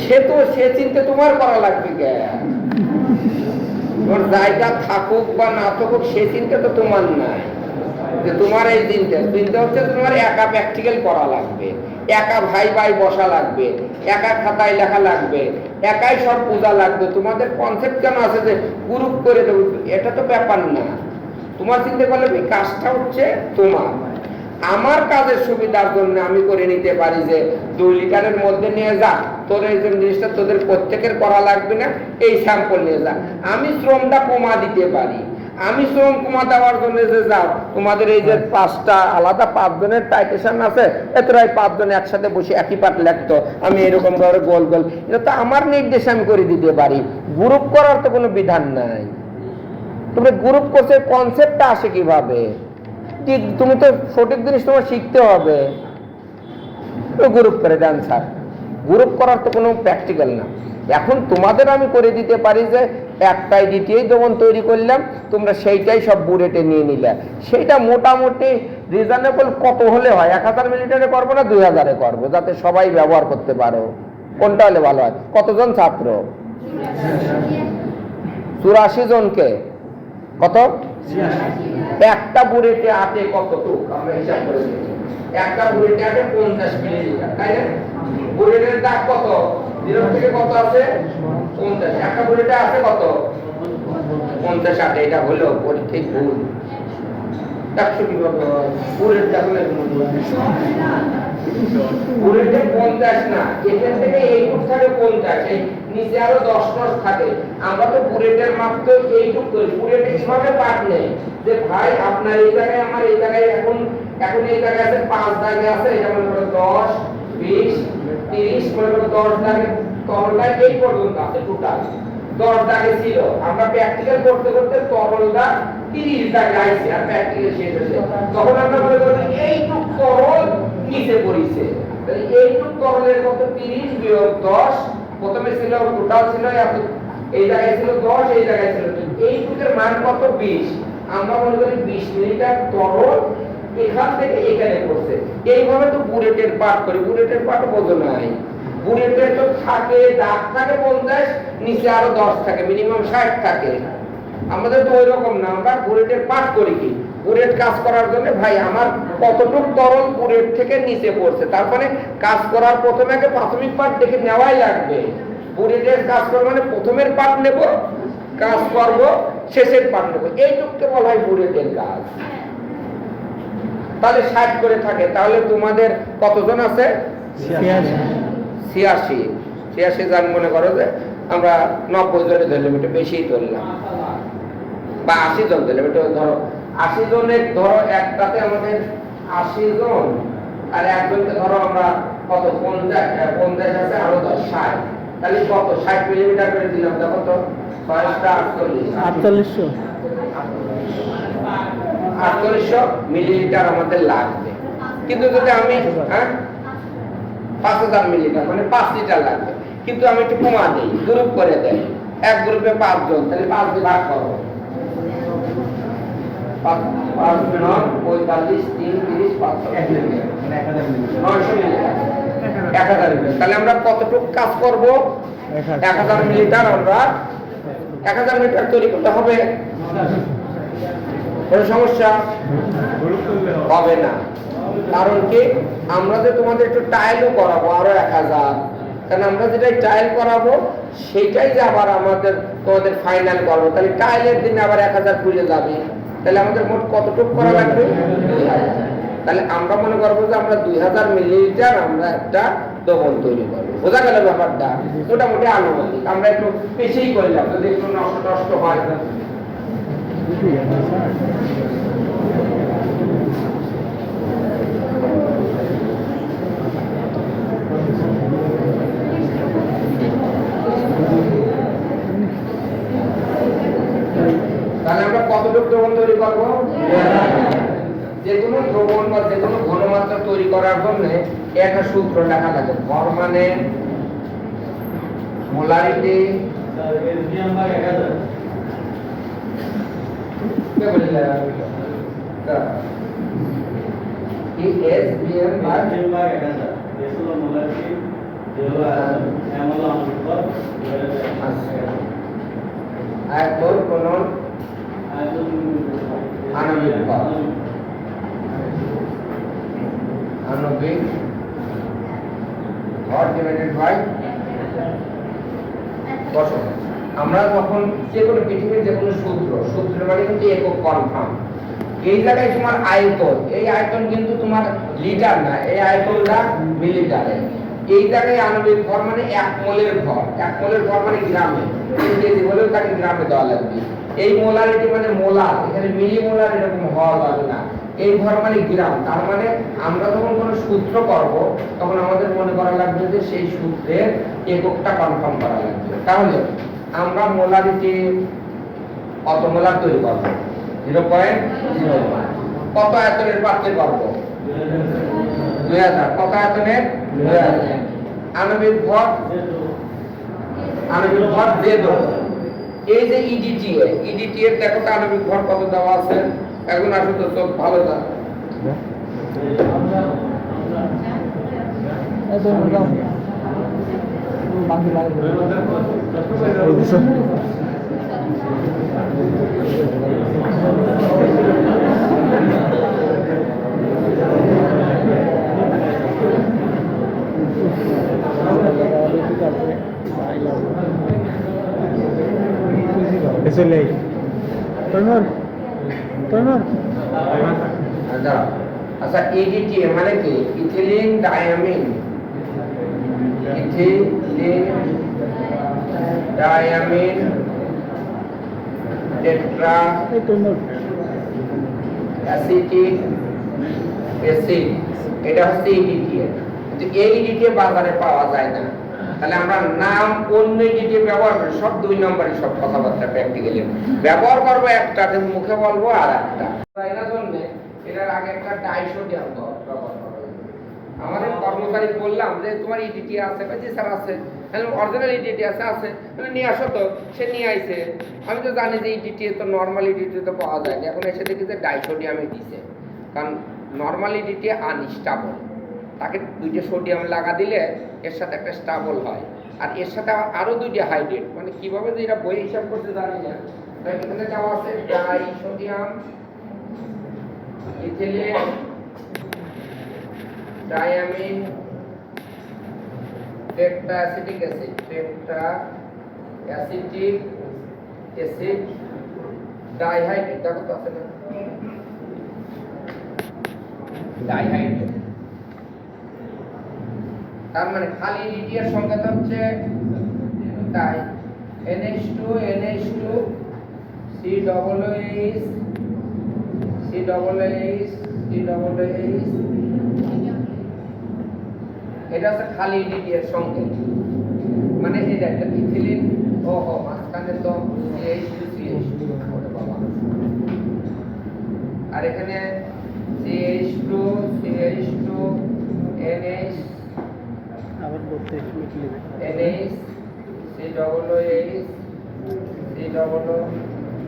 সে তো সে চিন্তা তোমার করা লাগবে কে? তোমার জায়গা থাকুক বা না থাকুক সে চিন্তা তো তোমার নাই, যে তোমার এই চিন্তা হচ্ছে তোমার একা প্র্যাকটিক্যাল করা লাগবে, একা ভাই ভাই বসা লাগবে, একা খাতায় লেখা লাগবে, একাই সব পূজা লাগবে। তোমাদের কনসেপ্ট কেন আছে যে গ্রুপ করে দেবো? এটা তো ব্যাপার না। তোমার চিন্তা করলে কাজটা হচ্ছে তোমার। আমার কাজের সুবিধার জন্য আমি করে নিতে পারি যে 2 লিটারের মধ্যে নিয়ে যা, তোর এই জিনিসটা তোদের প্রত্যেকের করা লাগবে না, এই স্যাম্পল নিয়ে যা। আমি শ্রমটা কমা দিতে পারি। আমি শ্রম কমা দেওয়ার জন্য যে যাও, তোমাদের এই যে 5টা আলাদা 5 জনের টাইটেশন আছে, এতরাই 5 জন একসাথে বসে একই পাঠ লিখতো, আমি এরকম ভাবে গোল গোল, এটা তো আমার নির্দেশে আমি করে দিতে পারি। গ্রুপ করার তো কোনো বিধান নাই। তুমি গ্রুপ করছে কনসেপ্টটা আসে কিভাবে? তুমি তো সঠিক জিনিস তোমার শিখতে হবে। গ্রুপ করে দেন স্যার, গ্রুপ করার তো কোনো প্র্যাকটিক্যাল না। এখন তোমাদের আমি করে দিতে পারি যে একটাই দ্বিতীয় যেমন তৈরি করলাম, তোমরা সেইটাই সব বুলেটে নিয়ে নিলে, সেইটা মোটামুটি রিজনেবল কত হলে হয়? 1000 মিলিটারে করবো না 2000-এ করবো, যাতে সবাই ব্যবহার করতে পারো? কোনটা হলে ভালো হয়? কতজন ছাত্র? 84 জনকে কত? একটা বুলেটে আটে কতটুক আমরা হিসাব করে দিচ্ছি। একটা বুলেটে আটে 50 মিলিলিটার, তাই না? বুলেটের দাগ কত? 0 থেকে কত আছে? 50। একটা বুলেটে আছে কত? 50 আটে। এটা হলো পরীক্ষায় ভুল। 100 কিভাবে হয়? বুলেটটা হলে বুলেটে 50 না, এখান থেকে এইটুক থাকে 50, এই নিচে আরো 10 থাকে। আমরা তো বুলেটের মাপ তো এইটুক করি। বুলেটে কিভাবে পাঠ নেই যে ভাই আপনার এই জায়গায় আমার এই জায়গায় এখন এই জায়গায় আছে 5 দাগে আছে, এটা মনে করো 10 20 30 মনে করো 10 দাগে তরলটা এই পর্যন্ত আছে টোটাল 10 দাগে ছিল। আমরা প্র্যাকটিক্যাল করতে করতে তরলটা 30 দাগে আইছে আর প্র্যাকটিক্যাল শেষ হয়েছে, তখন আমরা মনে করি এইটুক তরল নিচে পড়িছে। তাহলে এইটুক তরলের কত? 30 বিয়োগ 10। প্রথমে ছিল টোটাল ছিল এই জায়গায় ছিল 10, এই জায়গায় ছিল 2, এইটুকের মান কত? 20। আমরা মনে করি 20 মিলিটার তরল এখান থেকে এখানে পড়ছে। এইভাবে তো বুলেটের পাঠ করি। বুলেটের পাঠ বোঝো নাই? বুলেটের তো থাকে দাগ থাকে 50, নিচে আরো 10 থাকে, মিনিমাম 60 থাকে। আমাদের তো ওই রকম না। আমরা বুলেটের পাঠ করি কি? বুলেট কাজ করার জন্য ভাই আমার কতটুক তরল বুলেট থেকে নিচে পড়ছে, তারপরে কাজ করার প্রথমে আগে প্রাথমিক পাঠ দেখে নেওয়াই লাগবে। বুলেটের কাজ করবো মানে প্রথমের পাঠ নেব, কাজ করব, শেষের পাঠ নেব, এইটুককে বলা হয় বুলেটের কাজ। তাহলে 60 করে থাকে। তাহলে তোমাদের কতজন আছে? 86 জন। মনে করো যে আমরা 90 জনে ধরলাম, একটু বেশি ধরলাম, বা 80 জন ধরলাম, একটু ধরো 80 জনের ধরো একটাতে আমাদের 80 জন, আর একজনকে ধরো আমরা কত 50 আছে আরো 10 60, তাহলে কত 60 মিলিমিটার করে দিলাম, তখন তো 4800 মিলিলিটার আমাদের লাগবে। কিন্তু যদি আমি 5000 মিলিলিটার মানে 5 লিটার লাগবে, কিন্তু আমি একটু কমা দিই, গ্রুপ করে দেয়, এক গ্রুপে 5 জন, তাহলে 5 দিয়ে ভাগ করো, 5 9 45 3 30 500 মিলিলিটার, 1000 মিলিলিটার। তাহলে আমরা কতটুকু কাজ করব? 1000 মিলিলিটার। আমরা 1000 মিলিলিটার তৈরি করতে হবে। কোনো সমস্যা হবে না। কারণ কি? আমরা যে তোমাদের একটু টাইলও করাবো আরো 1000, কারণ আমরা যেটা ট্রায়াল করাবো সেটাই যে আবার আমাদের তোমাদের ফাইনাল করবো, তাহলে ট্রায়ালের দিনে আবার 1000 ঘুরে যাবে, তাহলে আমাদের মোট কতটুকু করা লাগবে? 2000। তাহলে আমরা মনে করবো যে আমরা 2000 মিলিলিটার আমরা একটা দ্রবণ তৈরি করবো। বোঝা গেল ব্যাপারটা? মোটামুটি আনুমানিক আমরা একটু বেশিই করলাম, যদি একটু নষ্ট হয়। তাহলে আমরা কতটুকু দ্রবণ তৈরি করবো? যে কোনো দ্রবণ বা যে কোনো ঘনমাত্রা তৈরি করার জন্য একটা সূত্র লেখা লাগে। ভর মানে মোলারিটি আণবিক ভর ডিভাইডেড বাই বসন। আমরা যখন যে কোনো পৃথিবীর যে কোনো সূত্রের মানে কিন্তু একক কনফার্ম। এই জায়গায় তোমার আয়তন, এই আয়তন কিন্তু তোমার লিটার না, এই আয়তনটা মিলিটারে। এই জায়গায় আণবিক ভর মানে 1 মোলের ভর, 1 মোলের ভর মানে গ্রামে, কেজি হলেও তাকে গ্রামে দেওয়া লাগবে। এই মোলারিটি মানে মোলার, এখানে মিলি মোলার এরকম হওয়া যাবে না। এই ভর মানে গ্রাম। তার মানে আমরা যখন কোনো সূত্র করব তখন আমাদের মনে করা লাগবে যে সেই সূত্রের এককটা কনফার্ম করা লাগবে। তাহলে আমরা মোলারিটি কত মোলার তৈরি করব? 0.01। কত আয়তনের পাত্রে করব? 2000। কত আয়তনের? 2000। আণবিক ভর Z। এই যে ইডিটি এর দেখো তো আণবিক ভর কত দেওয়া আছে। এখন আসো তো সব ভালো যা আচ্ছা, এডিটি মানে কি? Ethylene diamine. Ethylene diamine tetra acetic acid, এটা হচ্ছে ইডিটি। কিন্তু এই ইডিটি বাজারে পাওয়া যায় না। তাহলে আমরা নাম অন্য ইডিটি ব্যবহার করি, সব 2 নম্বরই সব কথাবার্তা প্র্যাকটিক্যালি ব্যবহার করব। একটা মুখে বলবো আর একটা এর জন্য এটার আগে একটা ডাইসোডিয়াম ব্যবহার করব। আমাদের কর্মচারী বললাম যে তোমার ইডিটি আছে? জি স্যার আছে। অরিজিনাল ইডিটি আছে। মানে নিয়ে আসো তো। সে নিয়ে আইছে। আমি তো জানি যে ইডিটি তো নর্মাল ইডিটি তো পাওয়া যায় না। এখন এসে দেখি যে ডাইসোডিয়ামে দিছে, কারণ নর্মাল ইডিটি আনস্টেবল। তাকে 2টা সোডিয়াম লাগা দিলে এর সাথে একটা স্টেবল হয়, আর এর সাথে আরো 2টা হাইড্রেট। মানে কিভাবে যে এটা বই হিসাব করতে জানি না। এখানে দেওয়া আছে disodium ethylene diamine tetra acetic acid, tetra acetic acid dihydrate. দেখো তো আছে না ডাইহাইড্রেট। তার মানে খালি ইডিটি এর সংকেত হচ্ছে die, NH2 NH2 COOH COOH COOH। এটা হচ্ছে খালি ইডিটি এর সংকেত। মানে এটা একটা ইথিলিন মাঝখানে তো CH2 ওরে বাবা, আর এখানে CH2 NH আবার বলতে লিখবে NH COOH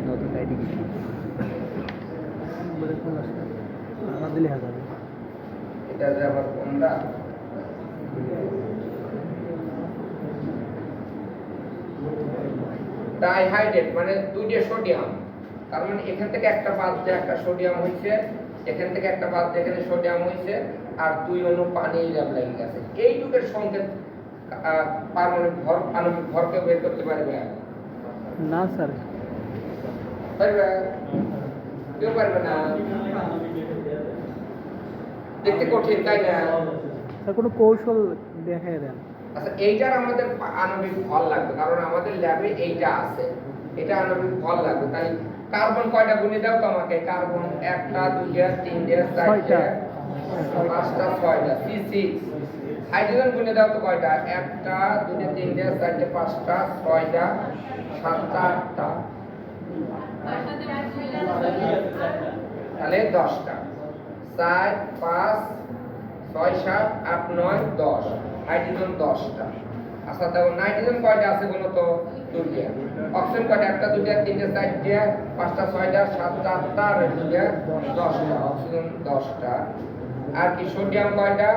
নতুন আইডি বলে কোন আছে আমার দিলে হবে। এটা যে আবার কোনটা ডাইহাইড্রেট মানে 2টা সোডিয়াম। তার মানে এখান থেকে একটা বাদ দিয়ে একটা সোডিয়াম হইছে, এখান থেকে একটা বাদ দিয়ে এখানে সোডিয়াম হইছে, আর 2 অণু পানি ল্যাব লাগি গেছে। এইটুকের সংকেত পারমাণবিক ভর আণবিক ভরকে বের করতে পারবে? না স্যার। পারবে? কেউ পারবে না। দেখতে কঠিন, তাই না? স্যার কোনো কৌশল দেখাই দেন। আচ্ছা, এইটার আমাদের আণবিক ভর লাগবে, কারণ আমাদের ল্যাবে এইটা আছে, এটা আণবিক ভর লাগবে। তাই কার্বন কয়টা গুণে দাও তো আমাকে? কার্বন 1টা 2টা 3টা 4টা 5টা 6টা, C6। হাইড্রোজেন গুণে দাও তো কয়টা? 1টা 2টা 3টা 4টা 5টা 6টা 7টা 8টা, তাহলে 10টা। 4 5 6 7 8 9 10, হাইড্রোজেন 10টা। আচ্ছা দেখো নাইট্রোজেন কয়টা আছে বলো তো? 2টা। অক্সিজেন কয়টা? 1টা 2টা 3টা 4টা 5টা 6টা 7টা 8টা আর 2টা 10টা, অক্সিজেন 10টা। আর কি সোডিয়াম কয়টা?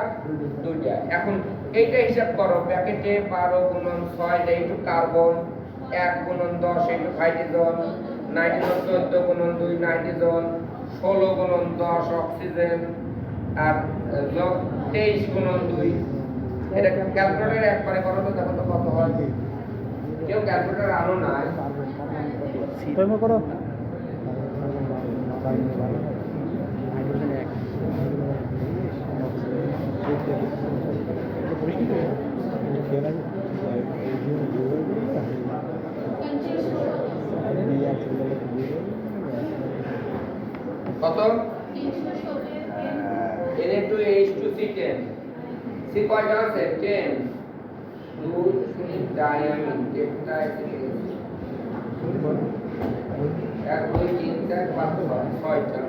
2টা। এখন এইটা হিসাব করো, প্যাকেটে 12 গুণন 6 এইটু কার্বন, 1 গুণন 10 এইটু হাইড্রোজেন, নাইট্রোজেন 14 গুণন 2 নাইট্রোজেন, 16 গুণন 10 অক্সিজেন, আর 23 গুণন 2। এটা ক্যালকুলেটর একবারে করো তো, দেখো তো কত হয়। কেউ ক্যালকুলেটর আনো নাই? তুমি করো। কত? Na2H2C10। সি কয়টা আছে? 10। 2 3 ডায়ামিন, 10টা এখানে গেছে। 1 2 3 4 5 6টা।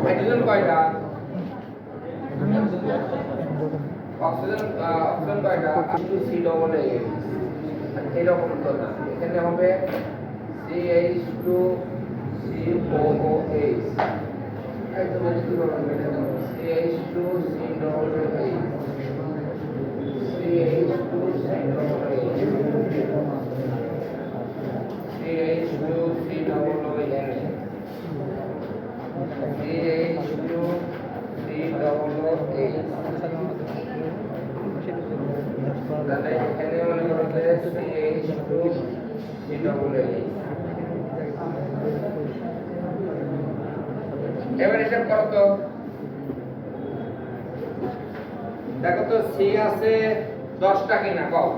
হাইড্রোজেন কয়টা? অক্সিজেন কয়টা? C8। এরকম তো না, এখানে হবে CH2COOH। একদম CH2COOH, তাহলে এখানে মনে করবে CH2COOH। এবার হিসাব করো তো, দেখো তো সি আছে 10টা কিনা কও?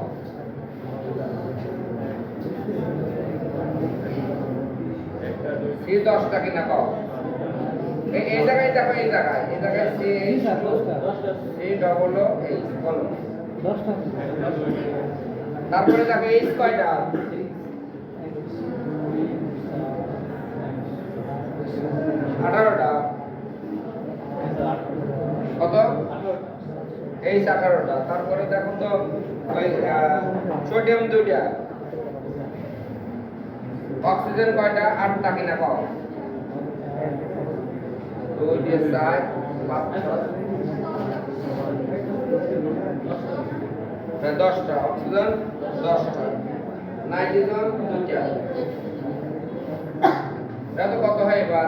সি 10টা কিনা কও? এই জায়গায় দেখো, এই জায়গায় CH2COOH বলো। 10টা। তারপরে দেখো এইচ কয়টা? 18টা। কত? এইচ 18টা। তারপরে দেখো তো ওই সোডিয়াম 2টা। অক্সিজেন কয়টা? 8টা কিনা কও? 2 দিয়ে 4 5 6 10টা। অক্সিজেন 10টা। নাইট্রোজেন 2টা। এটা কত হয় এবার?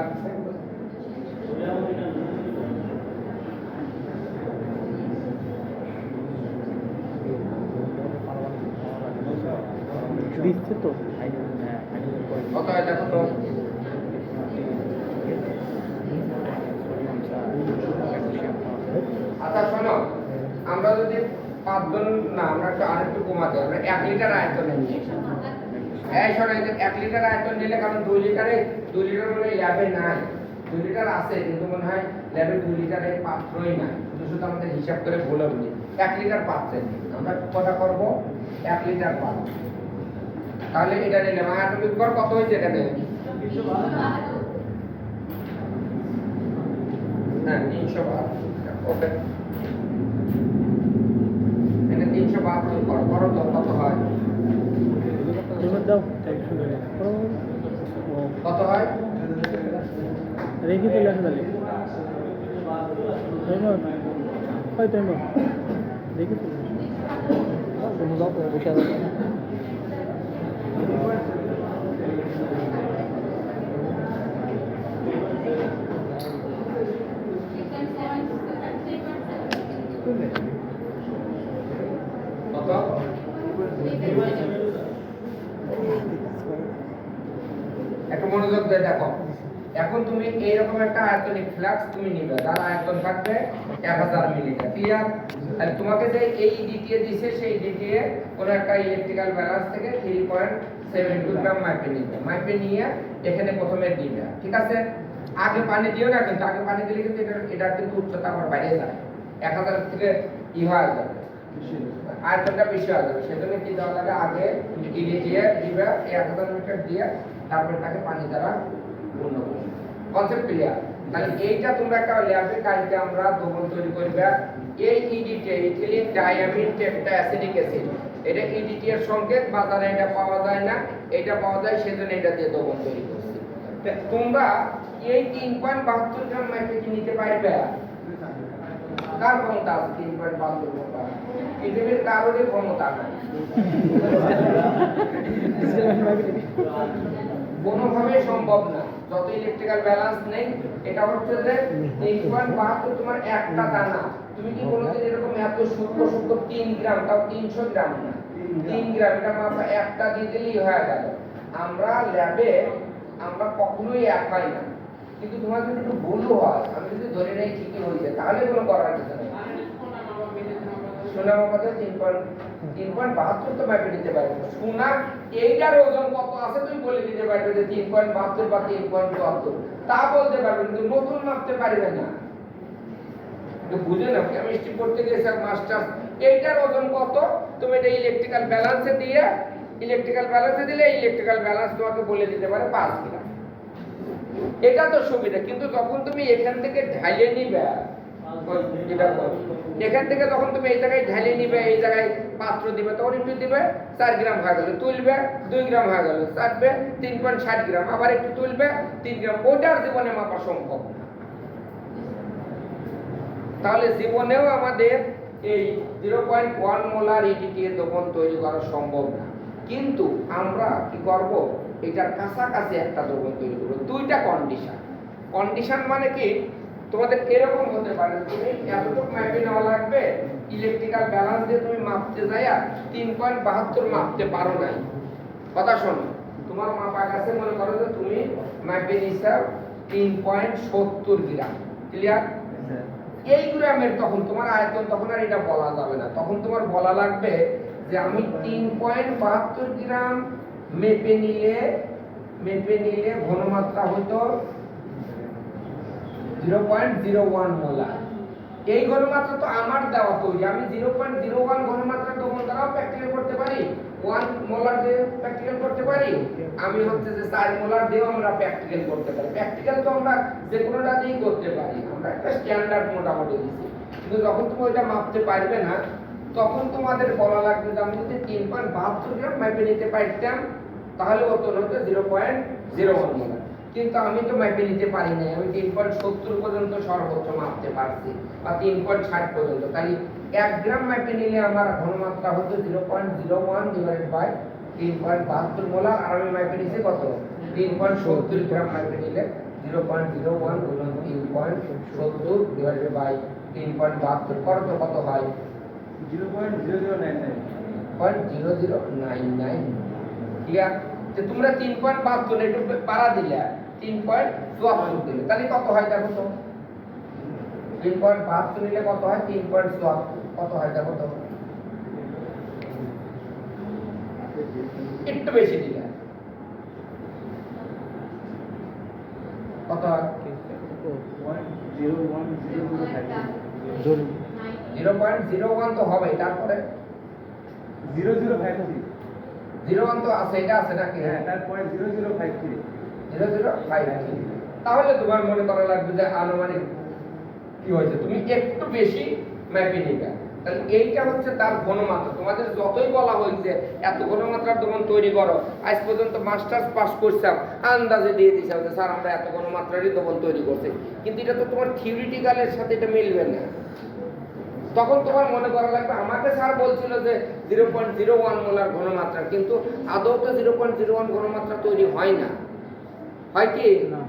দিচ্ছে তো কত হয় দেখো তো? আচ্ছা শোনো, আমরা যদি 5 জন না, আমরা একটু আরেকটু কমাতে, আমরা 1 লিটার আয়তন নিচ্ছি। এই শোনো, 1 লিটার আয়তন নিলে, কারণ 2 লিটার মনে হয় ল্যাবে নাই। 2 লিটার আছে কিন্তু মনে হয় ল্যাবে 2 লিটারের পাত্রই নাই। শুধু আমাদের হিসাব করে বলে বলি 1 লিটার পাত্রে আমরা কটা করব? 1 লিটার পাত্র। তাহলে এটা নিলাম, আয়তনিক ভর কত হয়েছে এখানে? 312। হ্যাঁ 312। ওকে, এটা 372 করো তো কত হয়? কত হয়? রেখে চলে আসে তাহলে দেখি বসে দেখো এখন তুমি এইরকম একটা আয়তনিক ফ্লাক্স তুমি নিবে, যার আয়তন থাকবে 1000 মিলিমিটার। ক্লিয়ার? তাহলে তোমাকে যে এই ডিটিএ দিছে সেই ডিটিএ কোন একটা ইলেকট্রিক্যাল ব্যালেন্স থেকে 3.72 গ্রাম মাইপে নিবে। মাইপে নিয়ে এখানে প্রথমে দিবে, ঠিক আছে? আগে পানি দিও না, কিন্তু আগে পানি দিলে কিন্তু এটা কিন্তু উচ্চতা আবার বাইরে যায়, 1000 থেকে হয়ে যাবে, আয়তনটা বেশি হয়ে যাবে। সেজন্য কি দেওয়া লাগে, আগে ইডিটিএ দিবে 1000 মিটার দিয়ে, তারপরে তাকে পানি দ্বারা পূর্ণ করবে। Concept clear? তাহলে এইটা তোমরা একটা ল্যাবে কালকে আমরা দ্রবণ তৈরি করবে। এই ইডিটিএ ইথিলিন ডায়ামিন টেট্রাঅ্যাসিডিক অ্যাসিড, এটা ইডিটি এর সংকেত, বাজারে এটা পাওয়া যায় না, এটা পাওয়া যায়, সেজন্য এটা দিয়ে দ্রবণ তৈরি করছি। তোমরা এই 3.72 গ্রাম মাইপে কি নিতে পারবে? কার ক্ষমতা আছে 3.72 গ্রাম? পৃথিবীর কারোরই ক্ষমতা নাই, কোনোভাবে সম্ভব না, যত ইলেকট্রিক্যাল ব্যালেন্স নেই। এটা হচ্ছে যে 3.72 তোমার একটা দানা। তুমি কি কোনোদিন এরকম এত সূক্ষ্ম সূক্ষ্ম 3 গ্রাম, তাও 300 গ্রাম না, 3 গ্রাম, এটা মাপা একটা দিয়ে দিলেই হয়ে গেল। আমরা ল্যাবে আমরা কখনোই এক হয় না, কিন্তু তোমার যদি একটু ভুলও হয়, আমি যদি ধরে নেই ঠিকই হয়েছে, তাহলে কোনো করার কিছু নেই। সোনা মাপাতে 3.72 তো মাপে দিতে পারবে। সোনা এইটার ওজন কত আছে তুমি বলে দিতে পারবে যে 3.72 বা 3.74, তা বলতে পারবে, কিন্তু নতুন মাপতে পারবে না। তো বুঝে নাও, কেমিস্ট্রি পড়তে গেছে মাস্টার, এইটার ওজন কত তুমি এটা ইলেকট্রিক্যাল ব্যালেন্সে দিয়ে, ইলেকট্রিক্যাল ব্যালেন্সে দিলে ইলেকট্রিক্যাল ব্যালেন্স তোমাকে বলে দিতে পারে 5 গ্রাম। এটা তো সুবিধা, কিন্তু যখন তুমি এখান থেকে ঢালিয়ে নিবে, এখান থেকে যখন তুমি এই জায়গায় ঢালিয়ে নিবে, এই জায়গায় পাত্র দিবে, তখন একটু দিবে 4 গ্রাম হয়ে গেল, তুলবে 2 গ্রাম হয়ে গেল, চাটবে 3.60 গ্রাম, আবার একটু তুলবে 3 গ্রাম, ওটার জীবনে মাপা সম্ভব না। তাহলে জীবনেও আমাদের এই 0.1 মোলার ইডিটিএ দ্রবণ তৈরি করা সম্ভব না, কিন্তু আমরা কি করব, এটার কাছাকাছি একটা দ্রবণ তৈরি করব। দুইটা কন্ডিশন। কন্ডিশন মানে কি, তোমাদের এরকম হতে পারে, তুমি এতটুকু মাপে নেওয়া লাগবে, ইলেকট্রিক্যাল ব্যালেন্স দিয়ে তুমি মাপতে যাইয়া 3.72 মাপতে পারো নাই। কথা শোনো, তোমার মাপা গেছে, মনে করো যে তুমি মাপে নিছো 3.70 গ্রাম। ক্লিয়ার? এই গ্রামের তখন তোমার আয়তন, তখন আর এটা বলা যাবে না, তখন তোমার বলা লাগবে যে আমি 3.72 গ্রাম মেপে নিলে ঘনমাত্রা হতো 0.01 মোলার। এই ঘনমাত্রা তো আমার দেওয়া তৈরি, আমি 0.01 ঘনমাত্রা দ্রবণ দ্বারাও প্র্যাকটিক্যাল করতে পারি, 1 মোলার দিয়ে প্র্যাকটিক্যাল করতে পারি, আমি হচ্ছে যে 4 মোলার দিয়েও আমরা প্র্যাকটিক্যাল করতে পারি। প্র্যাকটিক্যাল তো আমরা যে কোনোটা দিয়েই করতে পারি, আমরা একটা স্ট্যান্ডার্ড মোটামুটি দিচ্ছি। কিন্তু যখন তুমি ওইটা মাপতে পারবে না, তখন তোমাদের বলা লাগবে যে আমি যদি 3.72 গ্রাম মাপে নিতে পারতাম, তাহলে ওজন হতো 0.01 মোলার। কিন্তু আমি তো মাপে নিতে পারি না, আমি 3.70 পর্যন্ত সর্বোচ্চ মাপতে পারছি, বা 3.60 পর্যন্ত। তাহলে 1 গ্রাম মাপে নিলে আমার ঘনমাত্রা হতো 0.01 ডিভাইডেড বাই 3.72 মোলার, আর আমি মাপে নিছি কত, 3.70 গ্রাম মাপে নিলে 0.01 গুণন 3.70 ডিভাইডেড বাই 3.72 করো তো কত হয়, 0.0099। ক্লিয়ার? যে তোমরা 3.72 একটু পারা দিলে, 3.74 দিলে, তাহলে কত হয় দেখো তো, 3.72 নিলে কত হয়, 3.74 কত হয় দেখো তো, একটু বেশি দিলে কত হয়, 0.01 তো হবে, তারপরে 0.01 তো আছে, এটা আছে নাকি, হ্যাঁ, তারপরে 0053 0053। তাহলে তোমার মনে করা লাগবে যে আনুমানিক কি হয়েছে, তুমি একটু বেশি মাপে নিবে। তাহলে এইটা হচ্ছে তার ঘনমাত্রা। তোমাদের যতই বলা হয়েছে এত ঘনমাত্রার দ্রবণ তৈরি করো, আজ পর্যন্ত মাস্টার্স পাস করছাম, আন্দাজে দিয়ে দিছিলাম যে স্যার আমরা এত ঘনমাত্রারই দ্রবণ তৈরি করছি, কিন্তু এটা তো তোমার থিওরিটিক্যালের সাথে এটা মিলবে না। তখন তোমার মনে করা লাগবে আমাকে স্যার বলছিল যে 0.01 মোলার ঘনমাত্রা, কিন্তু আদৌ তো 0.01 ঘনমাত্রা তৈরি হয় না, হয় কি না?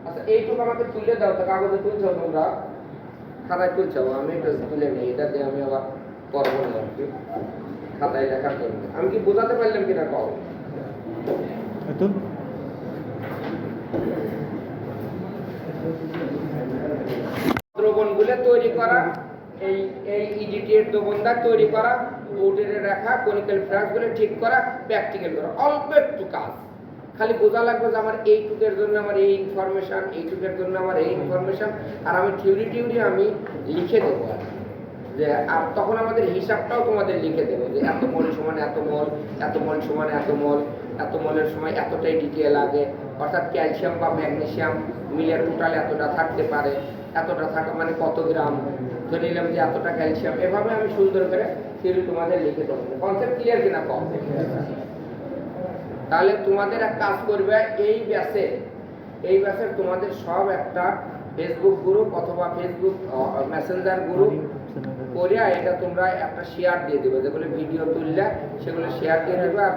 আচ্ছা, এইটুকু আমাকে তুলে দাও তো, কাগজে তুলছো তোমরা, খাতায় তুলছো, আমি এটা তুলে নিই, এটা দিয়ে আমি আবার করবো না, খাতায় লেখার জন্য। আমি কি বোঝাতে পারলাম কিনা কও? দ্রবণগুলো তৈরি করা, এই এই ইডিটের দ্রবণটা তৈরি করা, বোর্ডের রাখা, কনিক্যাল ফ্লাক্সগুলো ঠিক করা, প্র্যাকটিক্যাল করা, অল্প একটু কাজ। খালি বোঝা লাগবে যে আমার এইটুকের জন্য আমার এই ইনফরমেশন, এইটুকের জন্য আমার এই ইনফরমেশন, আর আমি থিওরি আমি লিখে দেবো আর কি। যে আর তখন আমাদের হিসাবটাও তোমাদের লিখে দেবো যে এত মোল সমান এত মোল, এত মোল সমান এত মোল, এত মোলের সময় এতটাই ডিটেল লাগে, অর্থাৎ ক্যালসিয়াম বা ম্যাগনেসিয়াম মিলে টোটাল এতটা থাকতে পারে, এতটা থাকা মানে কত গ্রাম, ধরে নিলাম যে এতটা ক্যালসিয়াম, এভাবে আমি সুন্দর করে থিওরি তোমাদের লিখে দেবো। কনসেপ্ট ক্লিয়ার কিনা কম? তাহলে তোমাদের এক কাজ করবে, এই ব্যাচে তোমাদের সব একটা ফেসবুক গ্রুপ অথবা ফেসবুক মেসেঞ্জার গ্রুপ করে এটা তোমরা একটা শেয়ার দিয়ে দেবে, যেগুলো ভিডিও তুললে সেগুলো শেয়ার দিয়ে দেবে। আর